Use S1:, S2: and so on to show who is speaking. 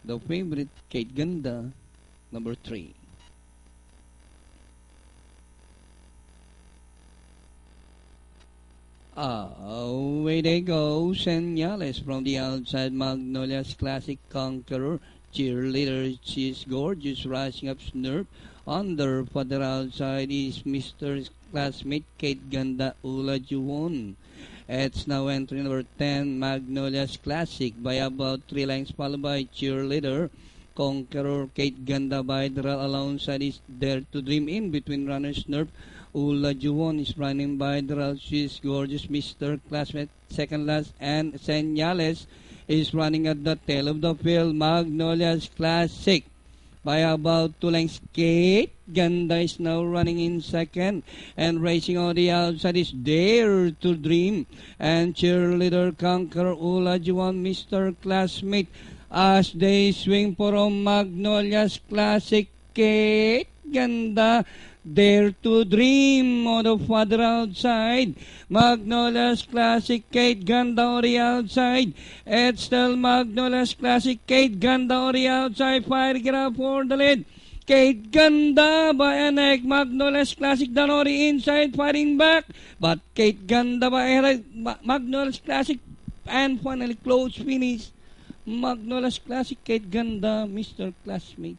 S1: The favorite, Kate Ganda, number 3. Away they go, Senyales from the outside, Magnolia's classic conqueror, cheerleader, she's gorgeous, rising up Snurp. Under further outside is Mr. classmate Kate Ganda Ula Juwon. It's now entry number 10, Magnolia's classic, by about 3 lengths, followed by cheerleader, conqueror Kate Ganda Bidral alongside is Dare to Dream. In between runners, Snurp. Ula Juwon is running by the she's gorgeous, Mr. Classmate, second last, and Senyales is running at the tail of the field. Magnolia's classic by about 2 lengths. Kate Ganda is now running in second, and racing on the outside is Dare to Dream and cheerleader conqueror Ula Juwon, Mr. Classmate, as they swing for Magnolia's classic. Kate Ganda, Dare to Dream on the further outside. Magnolia's classic, Kate Ganda on the outside. It's still Magnolia's classic, Kate Ganda on the outside. Firing it up for the lead. Kate Ganda by a neck. Magnolia's classic down on the inside, fighting back. But Kate Ganda by Magnolia's classic, and finally close finish. Magnolia's classic, Kate Ganda, Mr. Classmate.